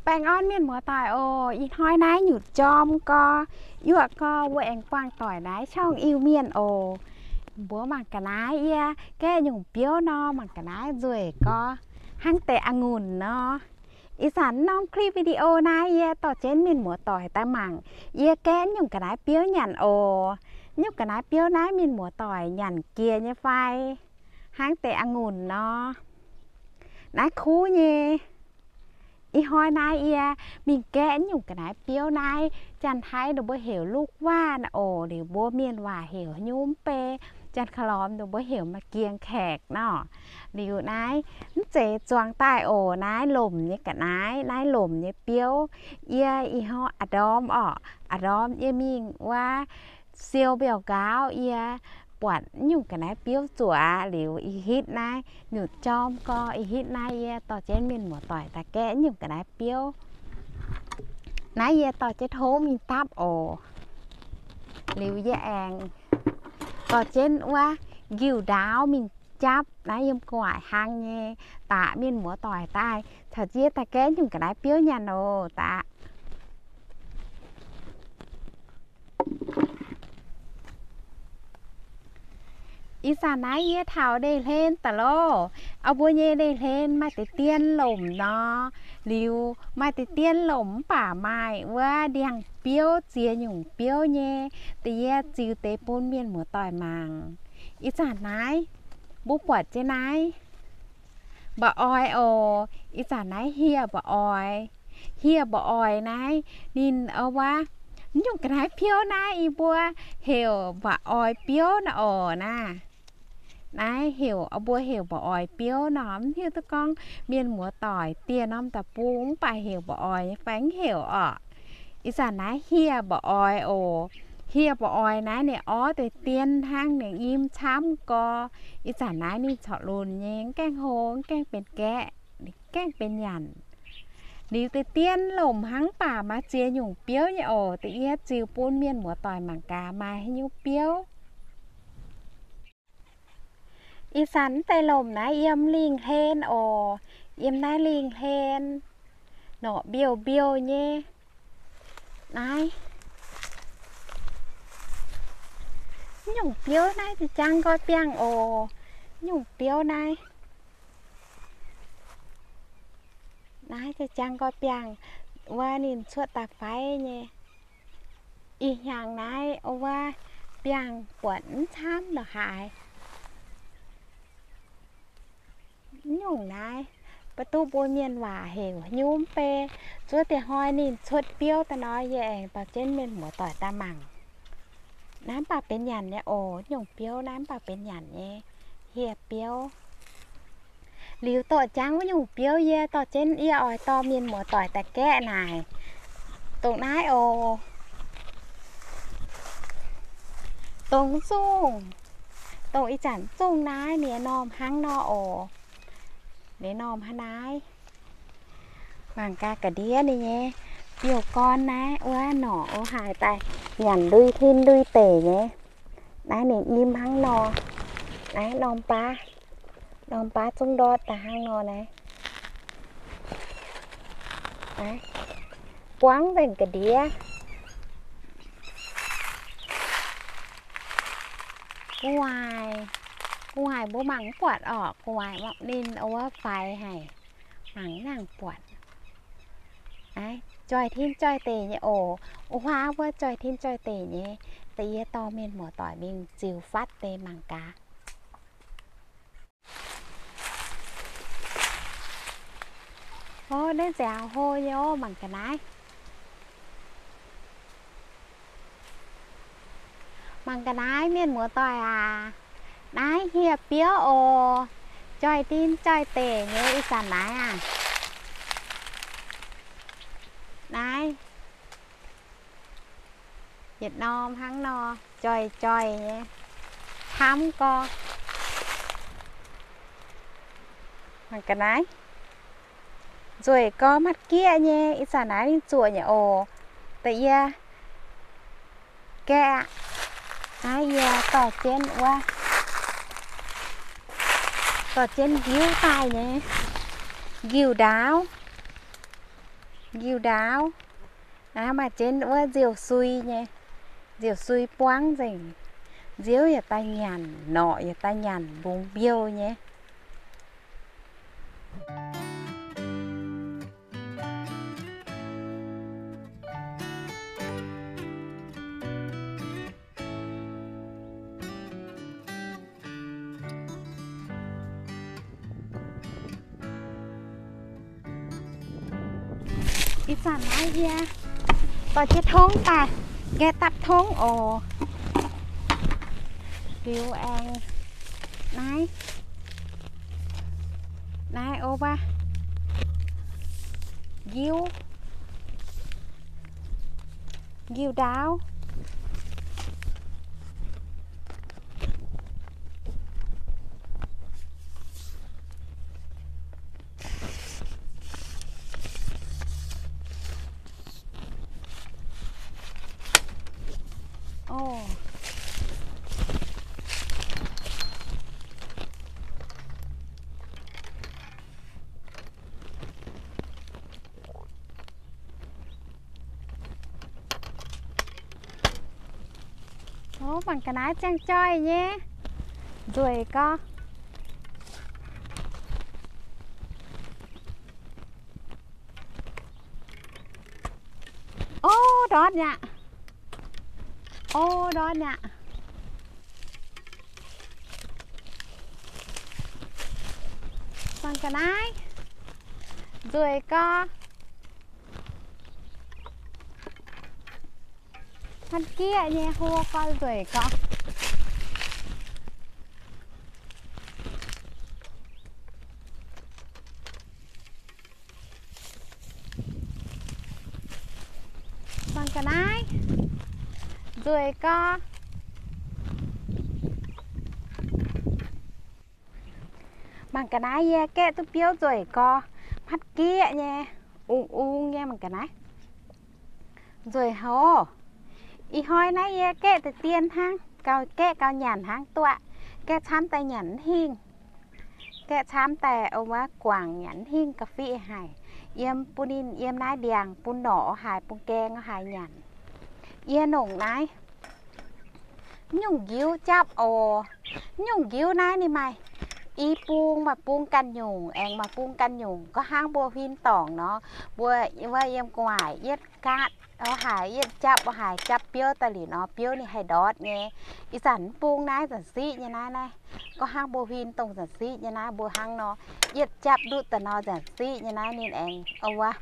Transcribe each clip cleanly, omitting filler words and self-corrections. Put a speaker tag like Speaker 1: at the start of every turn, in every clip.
Speaker 1: แปงอ้อนเมียนหมัวต่อยโอ้อีน้อยนายหยุดจอมก็ยั่วก็วัวเองกวางต่อยนายช่องอิวเมียนโอบัวมันกะนายเอียแกหยุ่งเปี้ยวนอมันกะนายรวยก็หั่งแต่องุ่นเนาะอีสานน้องคลิปวิดีโอนายเอียต่อเจนเมียนหมัวต่อยตาหมังเอียแกหยุ่งกะนายเปี้ยวหยันโอยุ่งกะนายเปี้ยวนายเมียนหมัวต่อยหยันเกียร์เนี่ยไฟหั่งแต่องุ่นเนาะนายคูเนี่ยอีหอยนายเอียมีแกะอยู่กันนายเปี้ยวนายจันไทยเดบ่เหวลูกว่านะโอหรือบัวเมียนว่าเหวยุ่มเปจันขลอมเดบ่เหวมาเกียงแขกเนาะหรือนายเจจวงใต้โอนายหล่มเนี่ยกับนายหล่มเนี่ยเปี้ยวเอียอีหออดอมอดอมเอียมีว่าเซียวเบี่ยวก้าวเอียปวดอยู่กันนายเปี้ยวจั่วหรืออีฮิตนายหยุดจอมก็อีฮิตนายเอียต่อเจนมินหมัวต่อยตาแกอยู่กันนายเปี้ยวนายเอียต่อเจโทมีตับโอหรือเยแองต่อเจนว่ากิวดาวมินจับนายยมกวายหางเงตามินหมัวต่อยตายถ้าเจียตาแกอยู่กันนายเปี้ยวยันโอตาอีสานนายเยี่ยเท้าได้เล่นตะโลเอาบัวเย่ได้เล่นมาติเตียนหล่มเนาะริวมาติเตียนหล่มป่าไม้ว่าเดียงเปี้ยวเจียหยุ่งเปี้ยวเย่ตีเย่จิวเตปูนเมียนหมูต่อยมังอีสานนายบุปวดเจนายบ่ออยโออีสานนายเฮียบ่ออยเฮียบ่ออยนายนินเอาว่ายุ่งกันนายเปี้ยวนะอีบัวเหี่ยวบ่ออยเปี้ยวนะอ๋อนะนายเหี่ยวเอาบัวเหี่ยวบ่ออยเปี้ยวน้ำเหี่ยวตะกองเมียนหัวต่อยเตี้ยน้ำตะปุ้งไปเหี่ยวบ่ออยแฝงเหี่ยวอ่ะอีสานนายเฮียบ่ออยโอเฮียบ่ออยนะเนี่ยอ๋อแต่เตี้ยนทางเนี่ยยิ้มช้ำกออีสานนายนี่เฉาะลุนแยงแกงโฮงแกงเป็นแกะแกงเป็นหยันดิวเตี้ยนหล่มหังป่ามาเจียหยุ่งเปี้ยวเนี่ยโอแต่เอียจิวปูนเมียนหัวต่อยหมังกามาให้ยุ่งเปี้ยวอีสันไตลมนะเยี่ยมลิงเทนโอเยี่ยมนายลิงเทนเนาะเบี้ยวเบี้ยวเนี่ยนายหยุ่งเปี้ยวนายจะจังก็เปียงโอหยุ่งเปี้ยวนายจะจังก็เปียงว่านินชวดตาไฟเนี่ยอีกอย่างนายเอาว่าเปียงปวดช้ำหรอหายยุ่งนายประตูปูนเมียนหว่าเหวยุ่มเปชัวแต่หอยนี่ชดเปี้ยวตะน้อยแยงต่อเจนเมียนหัวต่อยตาหมังน้ำปลาเป็นหยันเนี่ยโอ้ยุ่งเปี้ยวน้ำปลาเป็นหยันเนี่ยเหียเปี้ยวหลิวต่อจังว่ายุ่งเปี้ยวเย่ต่อเจนเอียออยต่อเมียนหัวต่อยแต่แก้นายตรงนายโอตรงสูงตรงอีจันสูงนายเนี่ยนอมหังนอโอเนี่ยนอมฮนายบางกากระเดียนี่เงี้ยเกี่ยวก้อนนะว่าหนอโอหายไปหยันดุยทิ้นดุยเต๋เงี้ยนายเนี่ยยิ้มหังนอนายนอมปลาจงดอดแต่หังนอนะปวงเป็นกระเดียกวายบ่หมังปวดออกกวายบอกดินเอาว่าไฟให้หมังนางปวดจอยทิ้นจอยเตเนี่ยโอ้ว้าว่าจอยทิ้นจอยเตเนี่ยเตยตอเมียนหมอต่อยบิงจิวฟัดเตมังกาโอ้ได้แซวโฮโยมังกันนายมังกันนายเมียนหมัวต่อยนายเฮียเปี้ยวโอจอยตีนจอยเตะเนี่ยอีสานนายนายเหยียดนอมหังนอจอยเนี่ยทำก็มังกันนายจอยก็มัดเกี้ยเนี่ยอีสานนายนี่จั่วเนี่ยโอแต่เยแกนายเยต่อเจนว่าต่อเจนยิ้วตายเนี่ยยิ้วดาว Diều đáo. Mà trên nữa diều xuy nhé. Diều xuy poáng gì. Diếu ya ta nhàn, nọ ya ta nhàn vùng biêu nhé. Ít sản nói ra. Tòa chết thốn ta. Nghe tập thốn ồ. Kiều ăn. Này. Này ô ba. Diêu. Diêu đáo. Ồ. Ồ, bằng cái ná trang chơi nhé. Rồi có. Ô, đó nha. Ô, đó nha. Bằng cái ná. Rồi có. Hắn kia nhé, hô con rồi có. Bằng cái này. Rồi có. Bằng cái này nha, kẹ tôi biếu rồi có. Mắt kia nha. Nha bằng cái này. Rồi hô. Ý hoi này nha, kẹ từ tiên hăng. Kẹ cao nhàn hăng tọa. Kẹ chám tay nhắn hình. Kẹ chám tay ông á quảng nhắn hình cà phê hải. Yếm punin yếm nái điàng pun nổ hải pun keng hải nhắn. Yên nồng này. Nhung díu chắp ồ. Nhung díu này nè mày. Ý buông mà buông căn nhung. Em mà buông căn nhung. Có hang bùa phim tỏng nó. Bùa em ngoài yết cát. Hải yết chắp. Hải chắp biếu ta lì nó. Biếu này hay đót nghe. Ý sản buông này sản sĩ như này này. Có hang bùa phim tỏng sản sĩ như này. Bùa hang nó yết chắp đút ta nó sản sĩ như này nên em. Ồ à.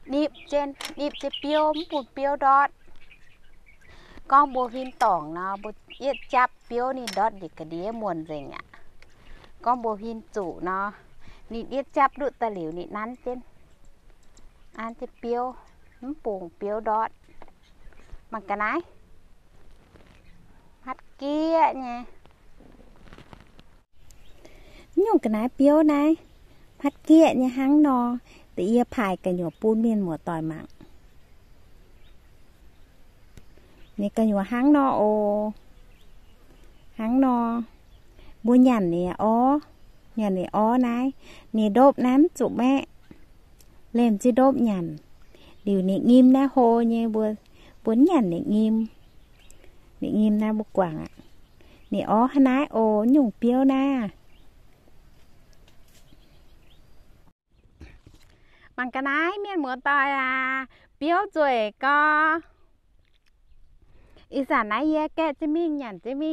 Speaker 1: Nịp trên biếu. Bùn biếu đót. Con bùa phim tỏng nó. Bùa yết chắp biếu này đót để cái đĩa muôn rồi nhá. Con bùa phim chủ nó. Nịp yết chắp đút ta liều nịp nắn trên. Ăn chế biếu. Bùn biếu đót. Bằng cái này. Mắt kia nha. Nhưng cái này biếu này. Mắt kia nha hăng nó. Tự yếp phải cái nhỏ bún miên mùa tỏi mạng. Nè cái nhỏ hăng nó ô. Hăng nó. Bùa nhằn nè ó. Nhằn nè ó này. Nè đốp nắm chủ mẹ. Làm chứ đốp nhằn. Điều nè nghiêm na hô nha bùa nhằn nè nghiêm. Nè nghiêm na bùa quảng ạ. Nè ó hả nái ô nhung biếu na. Bằng cái này miền mùa tỏi à. Biếu rồi có. Ý sản này ye kẹ chứ mình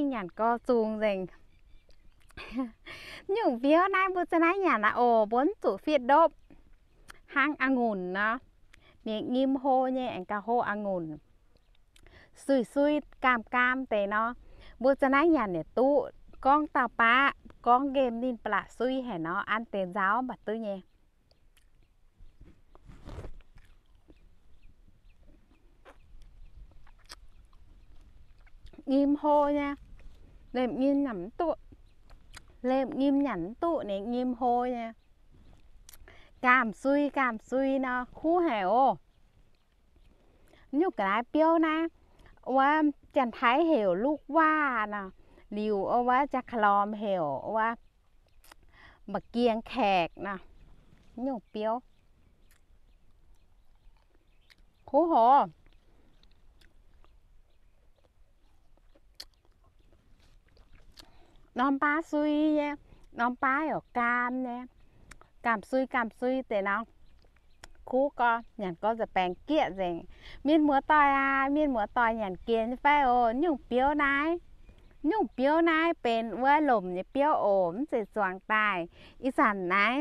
Speaker 1: nhàn có xuống rồi. Nhưng biếu này bố chân này nhàn là ồ bốn chủ phiệt đốp. Hang angùn nó. Nè nghiêm hô nhé anh ca hô angùn. Xui cam tế nó. Bố chân này nhàn để tụ. Con tàu bá. Con game nhìn bả xui hẻ nó ăn tên giáo bà tư nhé. Nghiêm hô nha. Lệm nghiêm nhắm tụ. Lệm nghiêm nhắn tụ này nghiêm hô nha. Cảm xui nó khu hẻo. Nhưng cái này biếu nè. Và chẳng thấy hiểu lúc qua nè. Liu và chắc lòm hiểu và bà kiêng khẹt nè. Nhưng biếu. cú hồ non pa suy nha non pa ở cam nha cam suyแต่น้องcú có nhận cóจะแปลงเกี้ยเองmiên múa tỏi miên múaตอยnhậnเกียนไปโอ้ยุ่งเปียวนายยุ่งเปียวนายเป็นว่าหล่มเนี่ยเปียวโอมเสียสวงตายอีสานนาย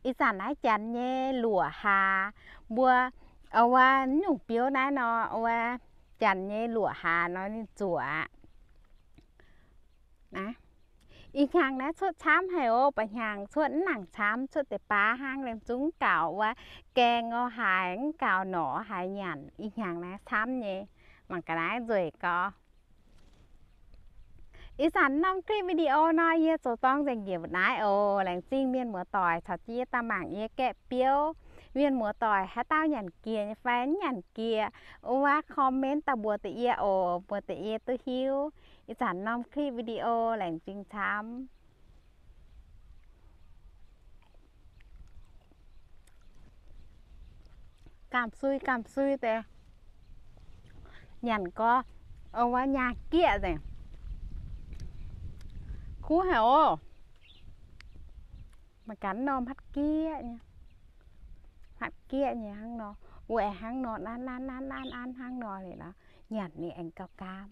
Speaker 1: อีสานนายจันเย่หลัวหาบัวเอาว่ายุ่งเปียวนายเนาะเอาว่าจันเย่หลัวหาเนาะนี่จั่วนะอีกอย่างนะชดช้ำให้โอไปอย่างชดหนังช้ำชดแต่ปลาห้างเล่มจุ้งเก่าว่าแกงเอาหายเก่าหนอหายหยันอีกอย่างนะช้ำเนี่ยมันก็ได้rồi có อีสานนำคลิปวิดีโอน้อยเยอะจะต้องจะเกี่ยวได้โอแหล่งจริงเมียนหัวต่อยชาวจี้ตาหมางเยแกะเปี้ยวเมียนหัวต่อยให้เต้าหยันเกียร์แฟนหยันเกียร์ว่าคอมเมนต์ตะบัวตะเอียโอบัวตะเอียตัวฮิวอีสานนำคลิปวิดีโอแหล่งจริงช้ำกามซุยแต่หยันก็เอาว่าญาเกียร์แต่cú heo mà cắn nó mắt kia nha mắt kia nha hăng nó quẹ hăng nó ăn hăng nó này đó nhặt này anh cao cam